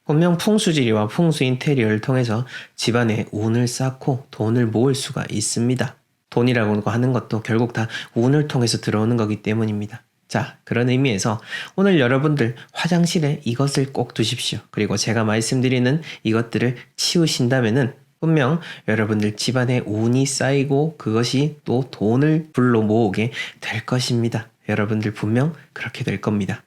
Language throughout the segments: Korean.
분명 풍수지리와 풍수 인테리어를 통해서 집안에 운을 쌓고 돈을 모을 수가 있습니다. 돈이라고 하는 것도 결국 다 운을 통해서 들어오는 거기 때문입니다. 자, 그런 의미에서 오늘 여러분들 화장실에 이것을 꼭 두십시오. 그리고 제가 말씀드리는 이것들을 치우신다면은 분명 여러분들 집안에 운이 쌓이고 그것이 또 돈을 불러 모으게 될 것입니다. 여러분들 분명 그렇게 될 겁니다.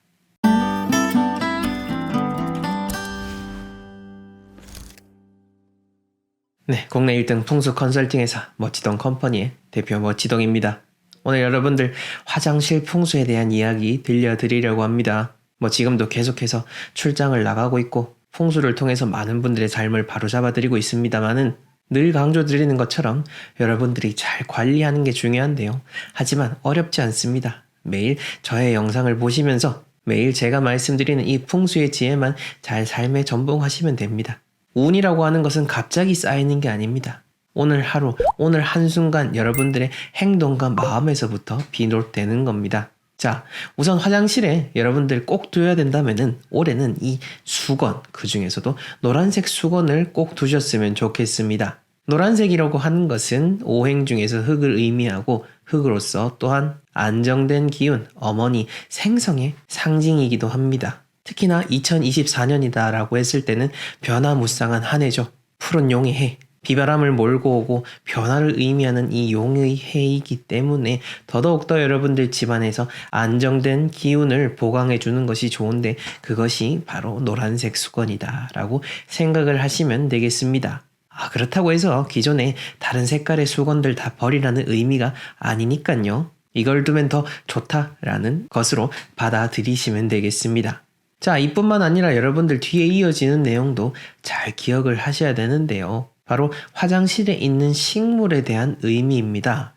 네, 국내 1등 풍수 컨설팅 회사 멋지동 컴퍼니의 대표 멋지동입니다. 오늘 여러분들 화장실 풍수에 대한 이야기 들려드리려고 합니다. 지금도 계속해서 출장을 나가고 있고 풍수를 통해서 많은 분들의 삶을 바로잡아드리고 있습니다만은 늘 강조드리는 것처럼 여러분들이 잘 관리하는 게 중요한데요. 하지만 어렵지 않습니다. 매일 저의 영상을 보시면서 매일 제가 말씀드리는 이 풍수의 지혜만 잘 삶에 전봉하시면 됩니다. 운이라고 하는 것은 갑자기 쌓이는 게 아닙니다. 오늘 하루, 오늘 한순간 여러분들의 행동과 마음에서부터 비롯되는 겁니다. 자, 우선 화장실에 여러분들 꼭 두어야 된다면은 올해는 이 수건, 그 중에서도 노란색 수건을 꼭 두셨으면 좋겠습니다. 노란색이라고 하는 것은 오행 중에서 흙을 의미하고 흙으로서 또한 안정된 기운, 어머니, 생성의 상징이기도 합니다. 특히나 2024년이다라고 했을 때는 변화무쌍한 한 해죠. 푸른 용의 해, 비바람을 몰고 오고 변화를 의미하는 이 용의 해이기 때문에 더더욱더 여러분들 집안에서 안정된 기운을 보강해 주는 것이 좋은데 그것이 바로 노란색 수건이다 라고 생각을 하시면 되겠습니다. 그렇다고 해서 기존에 다른 색깔의 수건들 다 버리라는 의미가 아니니까요. 이걸 두면 더 좋다라는 것으로 받아들이시면 되겠습니다. 자, 이뿐만 아니라 여러분들 뒤에 이어지는 내용도 잘 기억을 하셔야 되는데요. 바로 화장실에 있는 식물에 대한 의미입니다.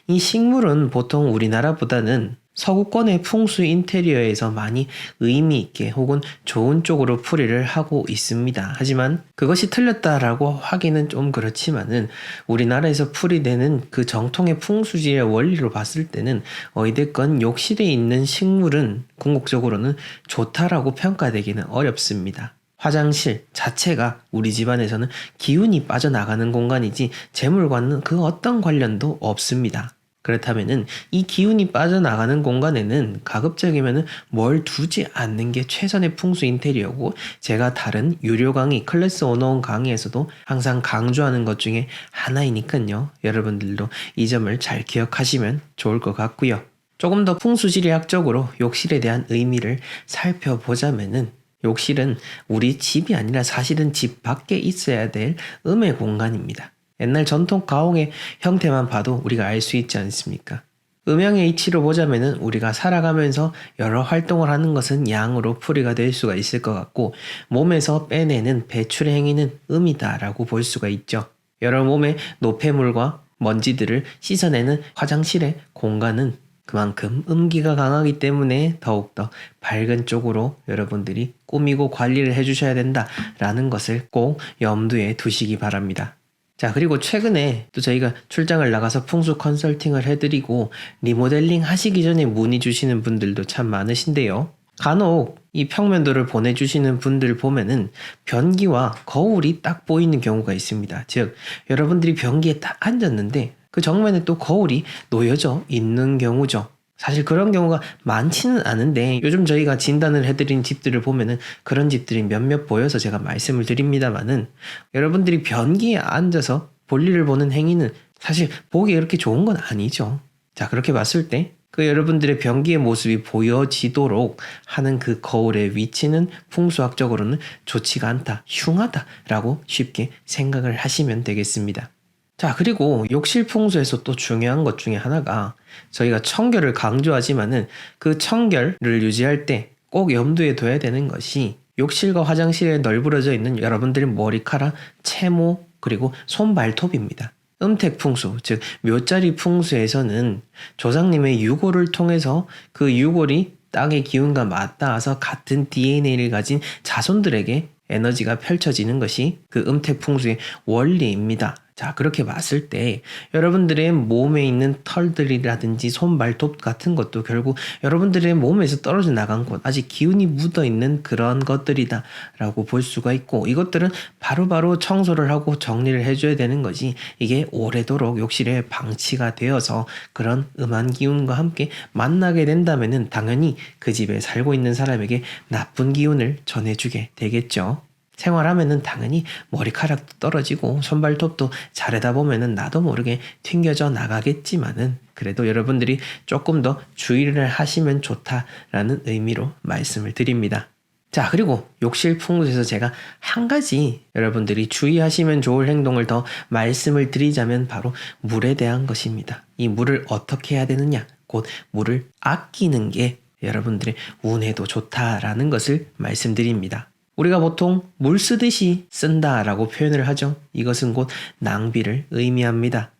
이 식물은 보통 우리나라보다는 서구권의 풍수 인테리어에서 많이 의미 있게 혹은 좋은 쪽으로 풀이를 하고 있습니다. 하지만 그것이 틀렸다라고 하기는 좀 그렇지만은 우리나라에서 풀이되는 그 정통의 풍수지의 원리로 봤을 때는 어찌됐건 욕실에 있는 식물은 궁극적으로는 좋다라고 평가되기는 어렵습니다. 화장실 자체가 우리 집안에서는 기운이 빠져나가는 공간이지 재물과는 그 어떤 관련도 없습니다. 그렇다면은 이 기운이 빠져나가는 공간에는 가급적이면은 뭘 두지 않는 게 최선의 풍수 인테리어고, 제가 다른 유료 강의, 클래스 101 강의에서도 항상 강조하는 것 중에 하나이니까요. 여러분들도 이 점을 잘 기억하시면 좋을 것 같고요. 조금 더 풍수지리학적으로 욕실에 대한 의미를 살펴보자면은 욕실은 우리 집이 아니라 사실은 집 밖에 있어야 될 음의 공간입니다. 옛날 전통 가옥의 형태만 봐도 우리가 알 수 있지 않습니까? 음양의 이치로 보자면은 우리가 살아가면서 여러 활동을 하는 것은 양으로 풀이가 될 수가 있을 것 같고, 몸에서 빼내는 배출의 행위는 음이다라고 볼 수가 있죠. 여러 몸의 노폐물과 먼지들을 씻어내는 화장실의 공간은 그만큼 음기가 강하기 때문에 더욱더 밝은 쪽으로 여러분들이 꾸미고 관리를 해주셔야 된다라는 것을 꼭 염두에 두시기 바랍니다. 자, 그리고 최근에 또 저희가 출장을 나가서 풍수 컨설팅을 해드리고 리모델링 하시기 전에 문의 주시는 분들도 참 많으신데요. 간혹 이 평면도를 보내주시는 분들 보면은 변기와 거울이 딱 보이는 경우가 있습니다. 즉, 여러분들이 변기에 딱 앉았는데 그 정면에 또 거울이 놓여져 있는 경우죠. 사실 그런 경우가 많지는 않은데 요즘 저희가 진단을 해드린 집들을 보면은 그런 집들이 몇몇 보여서 제가 말씀을 드립니다만은, 여러분들이 변기에 앉아서 볼일을 보는 행위는 사실 보기 그렇게 좋은 건 아니죠. 자, 그렇게 봤을 때 그 여러분들의 변기의 모습이 보여지도록 하는 그 거울의 위치는 풍수학적으로는 좋지가 않다, 흉하다라고 쉽게 생각을 하시면 되겠습니다. 자, 그리고 욕실 풍수에서 또 중요한 것 중에 하나가, 저희가 청결을 강조하지만은 그 청결을 유지할 때 꼭 염두에 둬야 되는 것이 욕실과 화장실에 널브러져 있는 여러분들의 머리카락, 채모, 그리고 손발톱입니다. 음택 풍수, 즉 묘자리 풍수에서는 조상님의 유골을 통해서 그 유골이 땅의 기운과 맞닿아서 같은 DNA를 가진 자손들에게 에너지가 펼쳐지는 것이 그 음택 풍수의 원리입니다. 자, 그렇게 봤을 때 여러분들의 몸에 있는 털들이라든지 손발톱 같은 것도 결국 여러분들의 몸에서 떨어져 나간 곳, 아직 기운이 묻어 있는 그런 것들이다 라고 볼 수가 있고, 이것들은 바로바로 청소를 하고 정리를 해줘야 되는 거지, 이게 오래도록 욕실에 방치가 되어서 그런 음한 기운과 함께 만나게 된다면은 당연히 그 집에 살고 있는 사람에게 나쁜 기운을 전해주게 되겠죠. 생활하면은 당연히 머리카락도 떨어지고 손발톱도 자르다 보면은 나도 모르게 튕겨져 나가겠지만은, 그래도 여러분들이 조금 더 주의를 하시면 좋다라는 의미로 말씀을 드립니다. 자, 그리고 욕실 풍수에서 제가 한 가지 여러분들이 주의하시면 좋을 행동을 더 말씀을 드리자면 바로 물에 대한 것입니다. 이 물을 어떻게 해야 되느냐, 곧 물을 아끼는 게 여러분들의 운에도 좋다라는 것을 말씀드립니다. 우리가 보통 물 쓰듯이 쓴다라고 표현을 하죠. 이것은 곧 낭비를 의미합니다.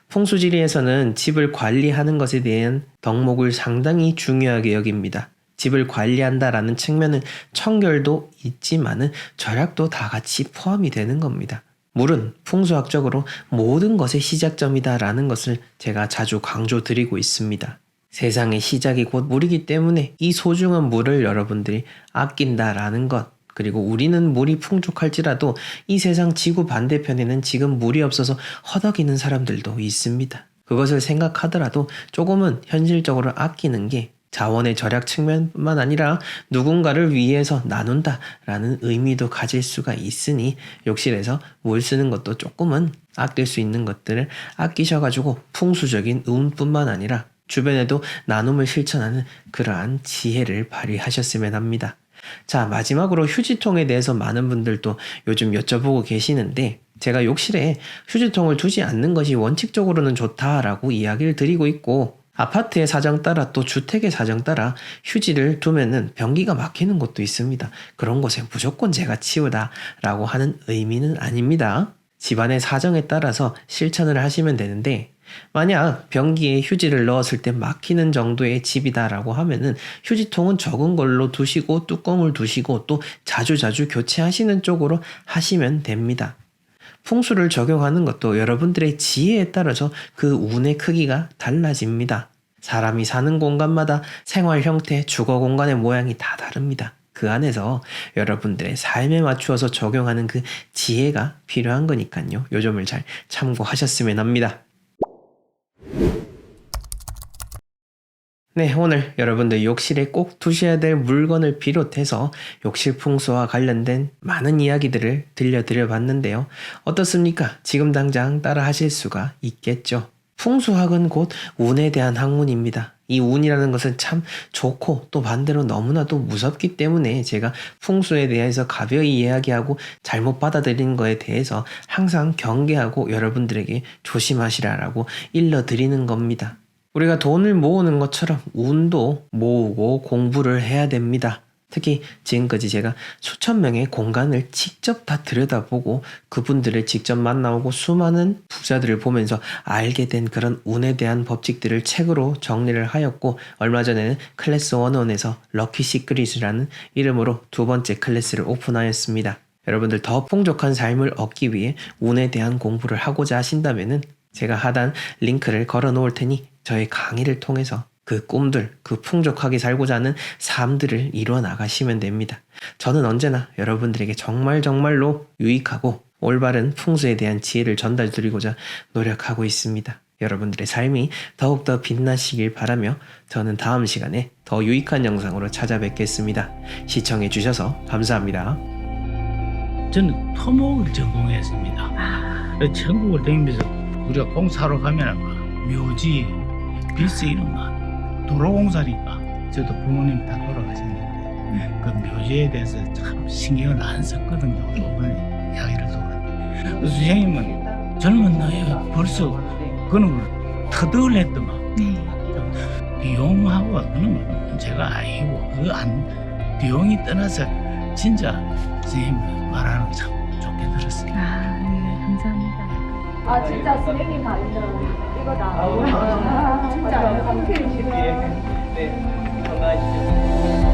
풍수지리에서는 집을 관리하는 것에 대한 덕목을 상당히 중요하게 여깁니다. 집을 관리한다라는 측면은 청결도 있지만은 절약도 다 같이 포함이 되는 겁니다. 물은 풍수학적으로 모든 것의 시작점이다라는 것을 제가 자주 강조드리고 있습니다. 세상의 시작이 곧 물이기 때문에 이 소중한 물을 여러분들이 아낀다라는 것, 그리고 우리는 물이 풍족할지라도 이 세상 지구 반대편에는 지금 물이 없어서 허덕이는 사람들도 있습니다. 그것을 생각하더라도 조금은 현실적으로 아끼는 게 자원의 절약 측면뿐만 아니라 누군가를 위해서 나눈다라는 의미도 가질 수가 있으니, 욕실에서 물 쓰는 것도 조금은 아낄 수 있는 것들을 아끼셔가지고 풍수적인 운뿐만 아니라 주변에도 나눔을 실천하는 그러한 지혜를 발휘하셨으면 합니다. 자, 마지막으로 휴지통에 대해서 많은 분들도 요즘 여쭤보고 계시는데, 제가 욕실에 휴지통을 두지 않는 것이 원칙적으로는 좋다라고 이야기를 드리고 있고, 아파트의 사정 따라 또 주택의 사정 따라 휴지를 두면은 변기가 막히는 곳도 있습니다. 그런 곳에 무조건 제가 치우다라고 하는 의미는 아닙니다. 집안의 사정에 따라서 실천을 하시면 되는데, 만약 변기에 휴지를 넣었을 때 막히는 정도의 집이다라고 하면은 휴지통은 적은 걸로 두시고 뚜껑을 두시고 또 자주자주 교체하시는 쪽으로 하시면 됩니다. 풍수를 적용하는 것도 여러분들의 지혜에 따라서 그 운의 크기가 달라집니다. 사람이 사는 공간마다 생활 형태, 주거 공간의 모양이 다 다릅니다. 그 안에서 여러분들의 삶에 맞추어서 적용하는 그 지혜가 필요한 거니까요. 요 점을 잘 참고하셨으면 합니다. 네, 오늘 여러분들 욕실에 꼭 두셔야 될 물건을 비롯해서 욕실 풍수와 관련된 많은 이야기들을 들려드려 봤는데요. 어떻습니까? 지금 당장 따라 하실 수가 있겠죠? 풍수학은 곧 운에 대한 학문입니다. 이 운이라는 것은 참 좋고 또 반대로 너무나도 무섭기 때문에 제가 풍수에 대해서 가벼이 이야기하고 잘못 받아들이는 거에 대해서 항상 경계하고 여러분들에게 조심하시라라고 일러드리는 겁니다. 우리가 돈을 모으는 것처럼 운도 모으고 공부를 해야 됩니다. 특히 지금까지 제가 수천 명의 공간을 직접 다 들여다보고 그분들을 직접 만나고 수많은 부자들을 보면서 알게 된 그런 운에 대한 법칙들을 책으로 정리를 하였고, 얼마 전에는 클래스 101에서 럭키 시크릿이라는 이름으로 두 번째 클래스를 오픈하였습니다. 여러분들 더 풍족한 삶을 얻기 위해 운에 대한 공부를 하고자 하신다면은 제가 하단 링크를 걸어 놓을 테니 저의 강의를 통해서 그 꿈들, 그 풍족하게 살고자 하는 삶들을 이루어 나가시면 됩니다. 저는 언제나 여러분들에게 정말로 유익하고 올바른 풍수에 대한 지혜를 전달드리고자 노력하고 있습니다. 여러분들의 삶이 더욱더 빛나시길 바라며 저는 다음 시간에 더 유익한 영상으로 찾아뵙겠습니다. 시청해 주셔서 감사합니다. 저는 토목을 전공했습니다. 전국을 다니면서 우리가 공사로 가면 묘지, 비스 이런 거 도로공사니까 저도 부모님 다 돌아가셨는데 그 묘지에 대해서 참 신경을 안 썼거든요. 이번에 이야기를 들었는데 그래서 선생님은 젊은 나이에 벌써 그런 걸 터득을 했더만 비용하고 그런 건 문제가 아니고 비용이 떠나서 진짜 선생님 말하는 거 참 좋게 들었어요. 네, 감사합니다. 아 진짜 선생님 말대로 이거다. 진짜 감사해주시면. 네, 건강하시죠.